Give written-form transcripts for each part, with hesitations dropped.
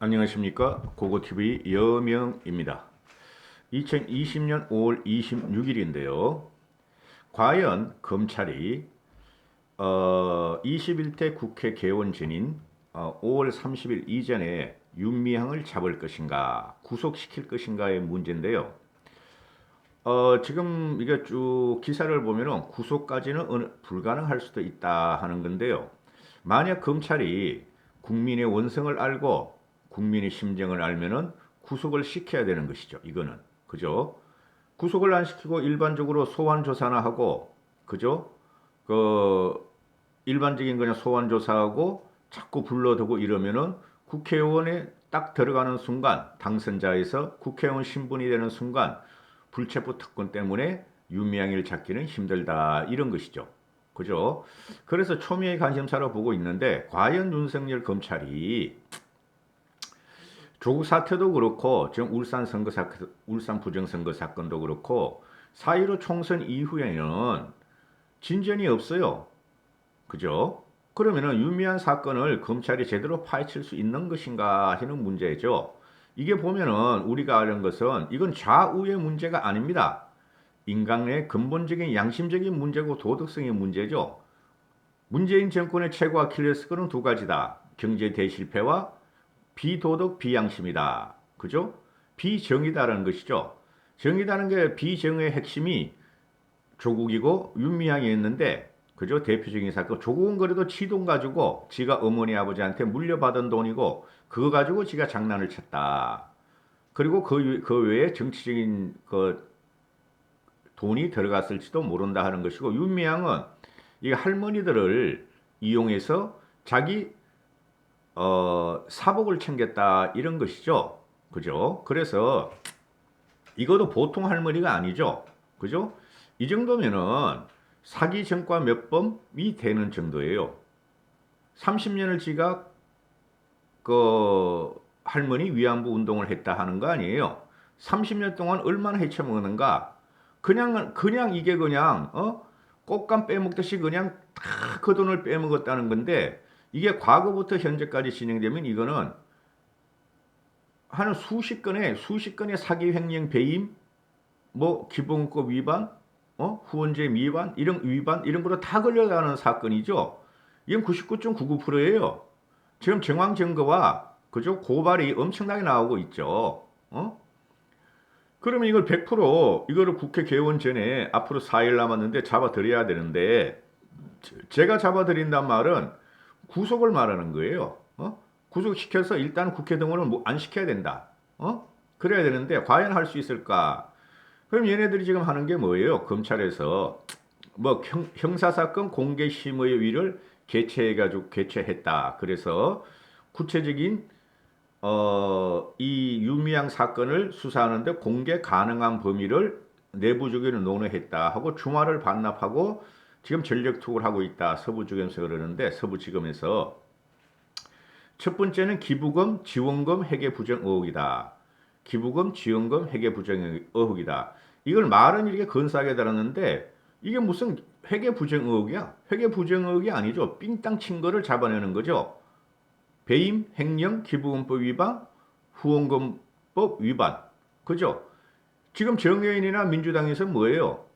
안녕하십니까. 고고TV 여명입니다. 2020년 5월 26일인데요. 과연 검찰이 21대 국회 개원 전인 5월 30일 이전에 윤미향을 잡을 것인가, 구속시킬 것인가의 문제인데요. 지금 이게 쭉 기사를 보면은 구속까지는 불가능할 수도 있다 하는 건데요. 만약 검찰이 국민의 원성을 알고 국민의 심정을 알면은 구속을 시켜야 되는 것이죠. 이거는. 그죠? 구속을 안 시키고 일반적으로 소환 조사나 하고, 그죠? 그 일반적인 그냥 소환 조사하고 자꾸 불러두고 이러면은 국회의원에 딱 들어가는 순간, 당선자에서 국회의원 신분이 되는 순간 불체포 특권 때문에 윤미향을 잡기는 힘들다, 이런 것이죠. 그죠? 그래서 초미의 관심사로 보고 있는데, 과연 윤석열 검찰이 조국 사태도 그렇고 지금 울산 부정선거 사건도 그렇고 4.15 총선 이후에는 진전이 없어요. 그죠? 그러면은 윤미향 사건을 검찰이 제대로 파헤칠 수 있는 것인가 하는 문제죠. 이게 보면은 우리가 아는 것은 이건 좌우의 문제가 아닙니다. 인간의 근본적인 양심적인 문제고 도덕성의 문제죠. 문재인 정권의 최고 아킬레스건은 두 가지다. 경제 대실패와 비도덕 비양심이다. 그죠? 비정의다라는 것이죠. 정의다는 게 비정의의 핵심이 조국이고 윤미향이었는데, 그죠? 대표적인 사건. 조국은 그래도 지 돈 가지고 지가 어머니 아버지한테 물려받은 돈이고 그거 가지고 지가 장난을 쳤다. 그리고 그 외에 정치적인 그 돈이 들어갔을지도 모른다 하는 것이고, 윤미향은 이 할머니들을 이용해서 자기 사복을 챙겼다, 이런 것이죠. 그죠? 그래서 이것도 보통 할머니가 아니죠. 그죠? 이 정도면은 사기 전과 몇 범이 되는 정도예요. 30년을 지가 그 할머니 위안부 운동을 했다 하는 거 아니에요. 30년 동안 얼마나 헤쳐먹었는가. 그냥 이게 그냥 꽃감 빼먹듯이 그냥 다 그 돈을 빼먹었다는 건데, 이게 과거부터 현재까지 진행되면 이거는 한 수십 건의 사기 횡령 배임, 뭐 기본법 위반, 후원죄 위반 이런 거로 다 걸려가는 사건이죠. 이건 99.99%예요. 지금 정황 증거와 그죠, 고발이 엄청나게 나오고 있죠. 그러면 이걸 100% 이거를 국회 개원 전에 앞으로 4일 남았는데 잡아들여야 되는데, 제가 잡아들인단 말은 구속을 말하는 거예요. 구속시켜서 일단 국회 등원을 안 시켜야 된다. 그래야 되는데 과연 할 수 있을까? 그럼 얘네들이 지금 하는 게 뭐예요? 검찰에서 뭐 형사사건 공개심의위를 개최했다. 그래서 구체적인 이 유미양 사건을 수사하는데 공개 가능한 범위를 내부적으로 논의했다 하고 주말을 반납하고 지금 전력 투구를 하고 있다. 서부지검에서 그러는데, 서부지검에서 첫 번째는 기부금, 지원금, 회계 부정 의혹이다. 기부금, 지원금, 회계 부정 의혹이다. 이걸 말은 이렇게 근사하게 달았는데 이게 무슨 회계 부정 의혹이야? 회계 부정 의혹이 아니죠. 삥땅 친 거를 잡아내는 거죠. 배임, 횡령, 기부금법 위반, 후원금법 위반. 그죠? 지금 정의인이나 민주당에서 뭐예요?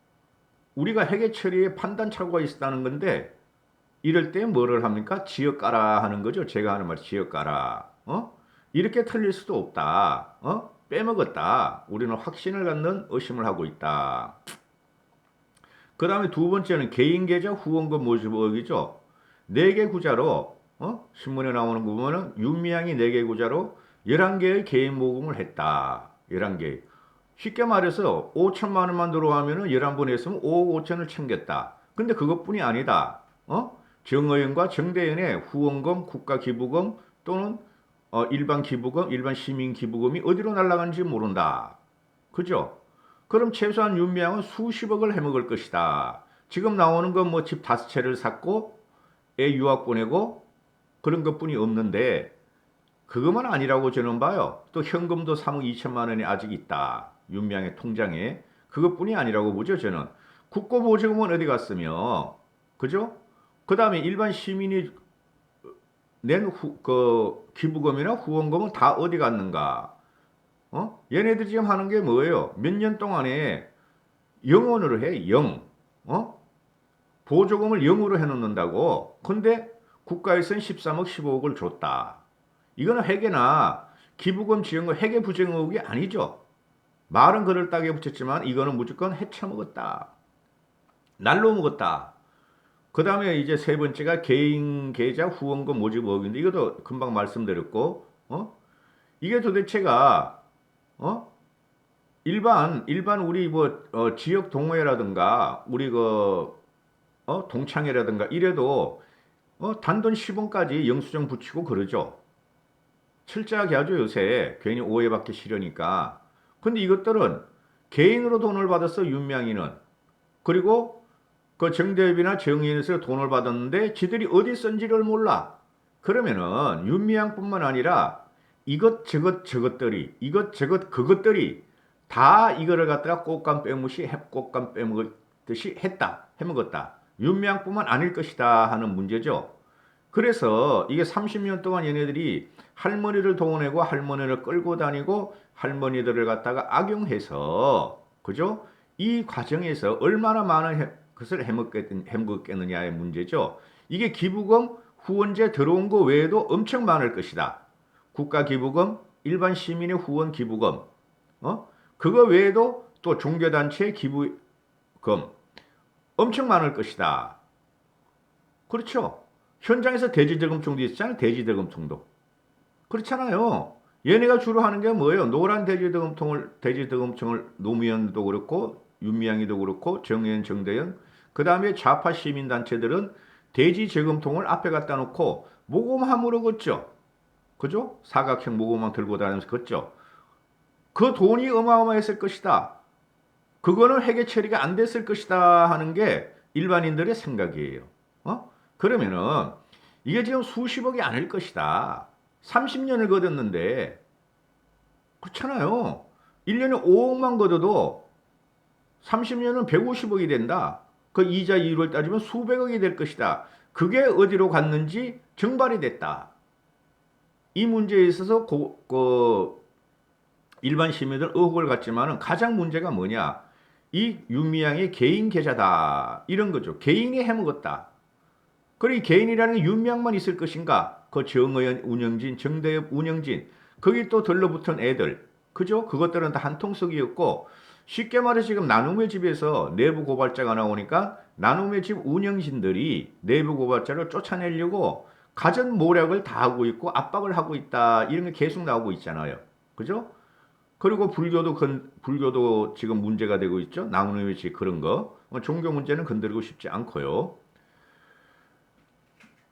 우리가 회계 처리에 판단 착오가 있었다는 건데, 이럴 때 뭐를 합니까? 지역 가라 하는 거죠. 제가 하는 말, 지역 가라. 이렇게 틀릴 수도 없다. 빼먹었다. 우리는 확신을 갖는 의심을 하고 있다. 그 다음에 두 번째는 개인 계좌 후원금 모집 의혹이죠. 4개 구자로, 신문에 나오는 거 보면은 윤미향이 4개 구자로 11개의 개인 모금을 했다. 11개. 쉽게 말해서 5천만 원만 들어가면은 11번 했으면 5억 5천을 챙겼다. 근데 그것뿐이 아니다. 정의연과 정대연의 후원금, 국가기부금 또는 일반 기부금, 일반 시민 기부금이 어디로 날아가는지 모른다. 그죠? 그럼 최소한 윤미향은 수십억을 해먹을 것이다. 지금 나오는 건 뭐 집 5채를 샀고 애 유학 보내고 그런 것뿐이 없는데, 그것만 아니라고 저는 봐요. 또 현금도 3억 2천만 원이 아직 있다. 윤미향의 통장에. 그것뿐이 아니라고 보죠, 저는. 국고보조금은 어디 갔으며, 그죠? 그 다음에 일반 시민이 기부금이나 후원금은 다 어디 갔는가? 얘네들이 지금 하는 게 뭐예요? 몇 년 동안에 0원으로 해, 0. 보조금을 0으로 해놓는다고. 근데 국가에서는 13억, 15억을 줬다. 이거는 회계나 기부금 지원금 회계 부정 의혹이 아니죠. 말은 그럴듯하게 붙였지만 이거는 무조건 해쳐먹었다. 날로 먹었다. 그 다음에 이제 세 번째가 개인 계좌 후원금 모집 의혹인데 이것도 금방 말씀드렸고, 이게 도대체가, 일반 우리 지역 동호회라든가, 우리 동창회라든가 이래도, 단돈 10원까지 영수증 붙이고 그러죠. 철저하게 하죠, 요새. 괜히 오해받기 싫으니까. 근데 이것들은 개인으로 돈을 받았어, 윤명이는. 그리고 그 정대협이나 정의에서 돈을 받았는데 지들이 어디 쓴지를 몰라. 그러면은 윤미향뿐만 아니라 이것저것 저것들이 이것저것 그것들이 다 이거를 갖다가 꽃감 빼무시 꽃감 빼먹듯이 했다. 해먹었다. 윤미향뿐만 아닐 것이다 하는 문제죠. 그래서 이게 30년 동안 얘네들이 할머니를 동원하고 할머니를 끌고 다니고 할머니들을 갖다가 악용해서 그죠? 이 과정에서 얼마나 많은 것을 해먹겠느냐의 문제죠. 이게 기부금 후원제 들어온 거 외에도 엄청 많을 것이다. 국가 기부금, 일반 시민의 후원 기부금, 그거 외에도 또 종교단체 기부금 엄청 많을 것이다. 그렇죠? 현장에서 대지대금통도 있잖아요. 대지대금통도. 그렇잖아요. 얘네가 주로 하는 게 뭐예요? 노란 대지대금통을 노무현도 그렇고 윤미향이도 그렇고 정의연, 정대현 그 다음에 좌파 시민단체들은 대지재검통을 앞에 갖다 놓고 모금함으로 걷죠. 그죠? 사각형 모금함 들고 다니면서 걷죠. 그 돈이 어마어마했을 것이다. 그거는 회계 처리가 안 됐을 것이다 하는 게 일반인들의 생각이에요. 그러면은 이게 지금 수십억이 아닐 것이다. 30년을 거뒀는데 그렇잖아요. 1년에 5억만 거둬도 30년은 150억이 된다. 그 이자 이율을 따지면 수백억이 될 것이다. 그게 어디로 갔는지 증발이 됐다. 이 문제에 있어서 일반 시민들 의혹을 갖지만은 가장 문제가 뭐냐? 이 윤미향의 개인 계좌다. 이런 거죠. 개인이 해먹었다. 그리고 개인이라는 게 윤미향만 있을 것인가? 그 정의연, 운영진, 정대협, 운영진 거기 또 들러붙은 애들. 그죠? 그것들은 다 한통속이었고 쉽게 말해서 지금 나눔의 집에서 내부 고발자가 나오니까 나눔의 집 운영진들이 내부 고발자를 쫓아내려고 가전 모략을 다 하고 있고 압박을 하고 있다. 이런 게 계속 나오고 있잖아요. 그죠? 그리고 불교도 지금 문제가 되고 있죠. 나눔의 집 그런 거. 종교 문제는 건드리고 싶지 않고요.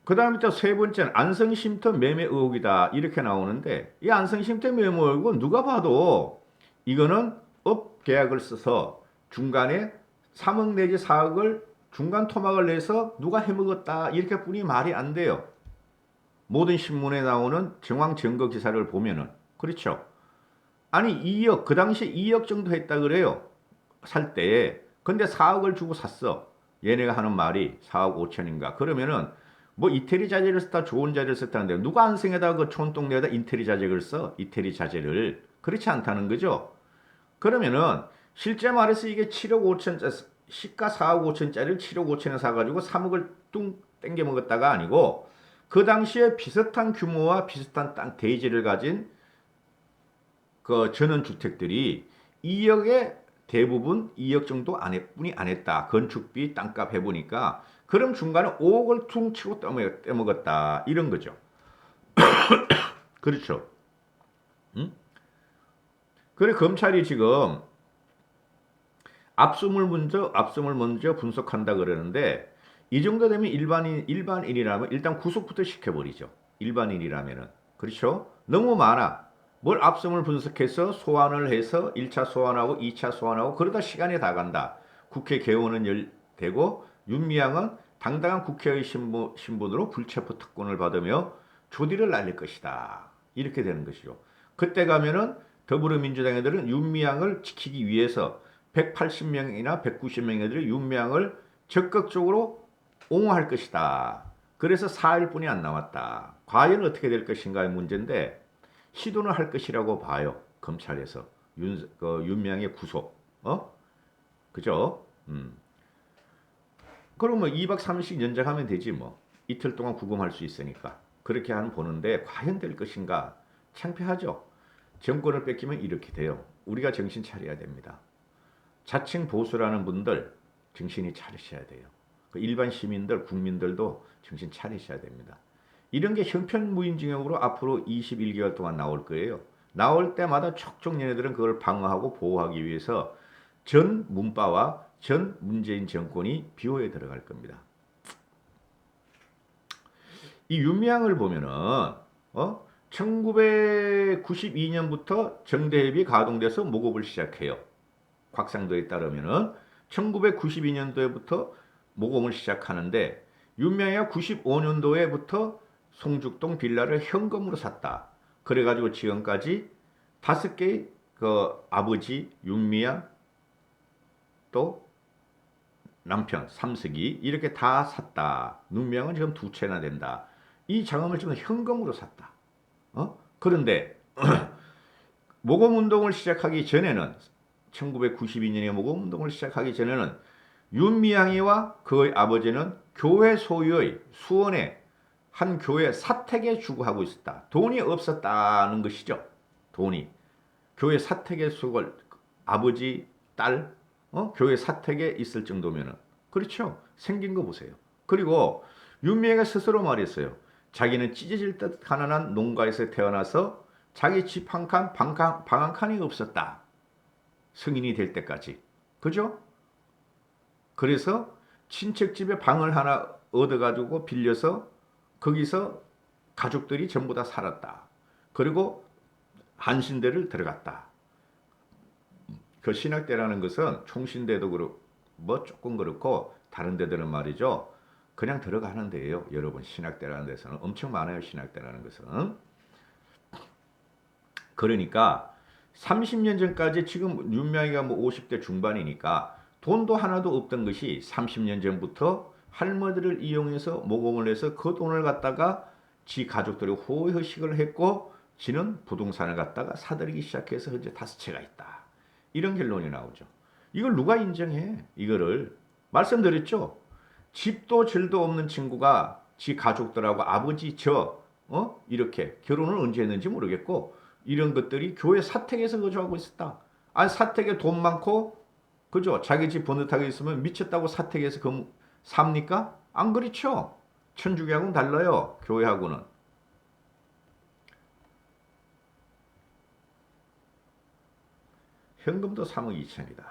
그 다음에 또 세 번째는 안성쉼터 매매 의혹이다. 이렇게 나오는데 이 안성쉼터 매매 의혹은 누가 봐도 이거는 업 계약을 써서 중간에 3억 내지 4억을 중간 토막을 내서 누가 해먹었다. 이렇게 뿐이 말이 안 돼요. 모든 신문에 나오는 정황 증거 기사를 보면은. 그렇죠. 아니 2억 그 당시에 2억 정도 했다 그래요. 살 때. 근데 4억을 주고 샀어. 얘네가 하는 말이 4억 5천인가. 그러면은 뭐 이태리 자재를 썼다 좋은 자재를 썼다는데 누가 안성에다가 그 촌동네에다 이태리 자재를 써? 이태리 자재를. 그렇지 않다는 거죠. 그러면은 실제 말해서 이게 7억 5천짜리 시가 4억 5천짜리를 7억 5천에 사가지고 3억을 뚱 땡겨 먹었다가 아니고 그 당시에 비슷한 규모와 비슷한 땅 대지를 가진 그 전원주택들이 2억에 대부분 2억 정도 뿐이 안 했다. 건축비 땅값 해보니까 그럼 중간에 5억을 퉁 치고 떼먹었다. 이런 거죠. 그렇죠. 응? 그래 검찰이 지금 압수물 먼저 분석한다 그러는데 이 정도 되면 일반인이라면 일단 구속부터 시켜버리죠. 일반인이라면은. 그렇죠? 너무 많아. 뭘 압수물 분석해서 소환을 해서 1차 소환하고 2차 소환하고 그러다 시간이 다 간다. 국회 개원은 되고 윤미향은 당당한 국회의 신분으로 불체포 특권을 받으며 조디를 날릴 것이다. 이렇게 되는 것이죠. 그때 가면은 더불어민주당 애들은 윤미향을 지키기 위해서 180명이나 190명 애들이 윤미향을 적극적으로 옹호할 것이다. 그래서 4일뿐이 안 남았다. 과연 어떻게 될 것인가의 문제인데 시도는 할 것이라고 봐요. 검찰에서 윤미향의 구속, 그죠? 그러면 2박 3일씩 연장하면 되지 뭐. 이틀 동안 구금할 수 있으니까. 그렇게 하는 보는데 과연 될 것인가? 창피하죠. 정권을 뺏기면 이렇게 돼요. 우리가 정신 차려야 됩니다. 자칭 보수라는 분들 정신이 차리셔야 돼요. 일반 시민들, 국민들도 정신 차리셔야 됩니다. 이런 게 형편무인징역으로 앞으로 21개월 동안 나올 거예요. 나올 때마다 촉촉 얘네들은 그걸 방어하고 보호하기 위해서 전 문바와 전 문재인 정권이 비호에 들어갈 겁니다. 이 윤미향을 보면은 1992년부터 정대협이 가동돼서 모급을 시작해요. 곽상도에 따르면은 1992년도에부터 모금을 시작하는데 윤미향이가 95년도에부터 송죽동 빌라를 현금으로 샀다. 그래가지고 지금까지 5개의 그 아버지 윤미향 또 남편 삼석이 이렇게 다 샀다. 윤미향은 지금 2채나 된다. 이 자금을 지금 현금으로 샀다. 그런데 모금운동을 시작하기 전에는 1992년에 모금운동을 시작하기 전에는 윤미향이와 그의 아버지는 교회 소유의 수원의 한 교회 사택에 주거하고 있었다. 돈이 없었다는 것이죠. 돈이. 교회 사택에 수걸 아버지, 딸, 교회 사택에 있을 정도면은 그렇죠. 생긴 거 보세요. 그리고 윤미향이가 스스로 말했어요. 자기는 찢어질 듯 가난한 농가에서 태어나서 자기 집 한 칸, 방 한 칸이 없었다. 성인이 될 때까지. 그죠? 그래서 친척집에 방을 하나 얻어가지고 빌려서 거기서 가족들이 전부 다 살았다. 그리고 한신대를 들어갔다. 그 신학대라는 것은 총신대도 그렇고 뭐 조금 그렇고 다른 데들은 말이죠. 그냥 들어가는 데예요. 여러분 신학대라는 데서는 엄청 많아요. 신학대라는 것은. 그러니까 30년 전까지 지금 윤미향이가 뭐 50대 중반이니까 돈도 하나도 없던 것이 30년 전부터 할머니들을 이용해서 모금을 해서 그 돈을 갖다가 지 가족들이 호의허식을 했고 지는 부동산을 갖다가 사들이기 시작해서 현재 5채가 있다. 이런 결론이 나오죠. 이걸 누가 인정해? 이거를 말씀드렸죠. 집도 절도 없는 친구가 지 가족들하고 아버지 이렇게 결혼을 언제 했는지 모르겠고 이런 것들이 교회 사택에서 거주하고 있었다. 아니 사택에 돈 많고 그죠? 자기 집 번듯하게 있으면 미쳤다고 사택에서 삽니까? 안 그렇죠. 천주교하고는 달라요. 교회하고는. 현금도 3억 2천이다.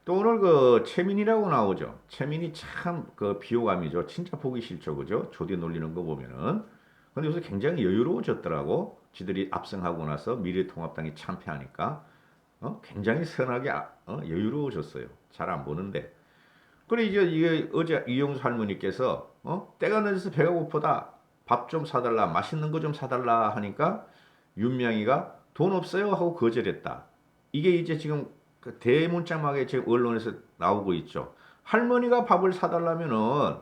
또 오늘 그 최민희라고 나오죠. 최민희 참 그 비호감이죠. 진짜 보기 싫죠. 그죠? 조대 놀리는 거 보면은. 근데 요새 굉장히 여유로워졌더라고. 지들이 압승하고 나서 미래통합당이 참패하니까 굉장히 선하게 여유로워졌어요. 잘 안 보는데. 그래 이게 어제 이용수 할머니께서 때가 늦어서 배가 고프다. 밥 좀 사달라. 맛있는 거 좀 사달라 하니까 윤미향이가 돈 없어요 하고 거절했다. 이게 이제 지금 그 대문짝막에 지금 언론에서 나오고 있죠. 할머니가 밥을 사달라면은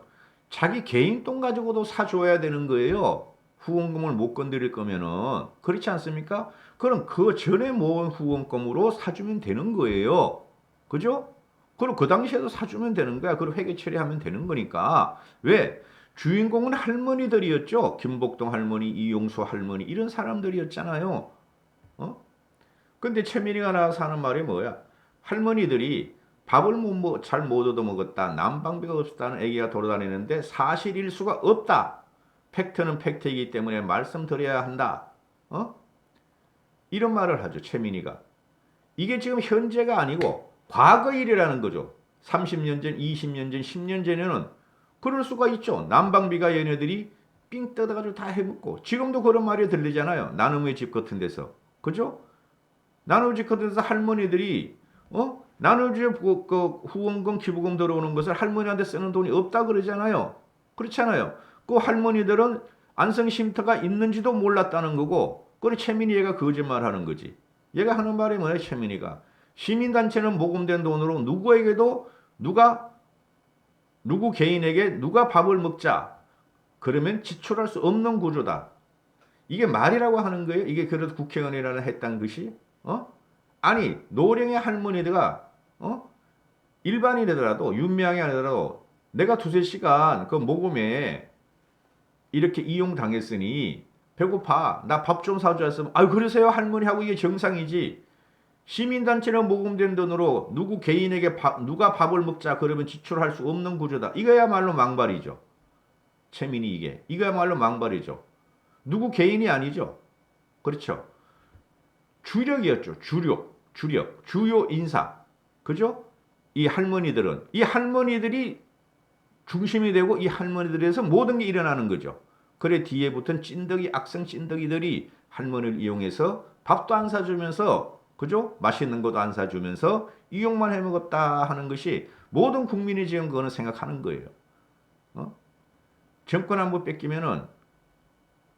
자기 개인 돈 가지고도 사줘야 되는 거예요. 후원금을 못 건드릴 거면은 그렇지 않습니까? 그럼 그 전에 모은 후원금으로 사주면 되는 거예요. 그죠? 그리고 그 당시에도 사주면 되는 거야. 그리고 회계 처리하면 되는 거니까. 왜? 주인공은 할머니들이었죠. 김복동 할머니, 이용수 할머니 이런 사람들이었잖아요. 근데 최민희가 나와서 하는 말이 뭐야? 할머니들이 밥을 잘 못 얻어 먹었다. 난방비가 없었다는 얘기가 돌아다니는데 사실일 수가 없다. 팩트는 팩트이기 때문에 말씀드려야 한다. 이런 말을 하죠. 최민희가. 이게 지금 현재가 아니고 과거 일이라는 거죠. 30년 전, 20년 전, 10년 전에는 그럴 수가 있죠. 난방비가 얘네들이 삥 뜯어가지고 다 해먹고 지금도 그런 말이 들리잖아요. 나눔의 집 같은 데서. 그죠? 나눔의 집 같은 데서 할머니들이 나눔의 집 후원금, 기부금 들어오는 것을 할머니한테 쓰는 돈이 없다 그러잖아요. 그렇잖아요. 그 할머니들은 안성쉼터가 있는지도 몰랐다는 거고 그래 최민희 얘가 거짓말하는 거지. 얘가 하는 말이 뭐야 최민희가. 시민단체는 모금된 돈으로 누구에게도 누구 개인에게 누가 밥을 먹자 그러면 지출할 수 없는 구조다. 이게 말이라고 하는 거예요? 이게 그래도 국회의원이라는 했던 것이? 아니, 노령의 할머니들가, 일반인이더라도, 윤명이 아니더라도, 내가 두세 시간 그 모금에 이렇게 이용당했으니, 배고파. 나 밥 좀 사줘야 아유, 그러세요, 할머니 하고 이게 정상이지. 시민단체는 모금된 돈으로 누구 개인에게 누가 밥을 먹자 그러면 지출할 수 없는 구조다. 이거야말로 망발이죠. 최민희 이게. 이거야말로 망발이죠. 누구 개인이 아니죠. 그렇죠. 주력이었죠. 주력. 주요 인사. 그죠? 이 할머니들이 중심이 되고 이 할머니들에서 모든 게 일어나는 거죠. 그래 뒤에 붙은 찐덕이 악성 찐덕이들이 할머니를 이용해서 밥도 안 사주면서 그죠? 맛있는 것도 안 사주면서 이용만 해먹었다 하는 것이 모든 국민이 지금 그거는 생각하는 거예요. 정권 한번 뺏기면은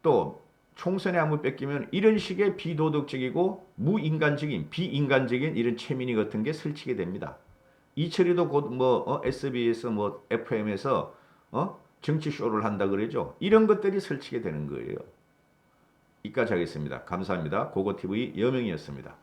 또 총선에 한번 뺏기면 이런 식의 비도덕적이고 비인간적인 이런 체민이 같은 게 설치게 됩니다. 이철이도 곧 SBS FM에서 정치 쇼를 한다 그러죠. 이런 것들이 설치게 되는 거예요. 이까지 하겠습니다. 감사합니다. 고고TV 여명이었습니다.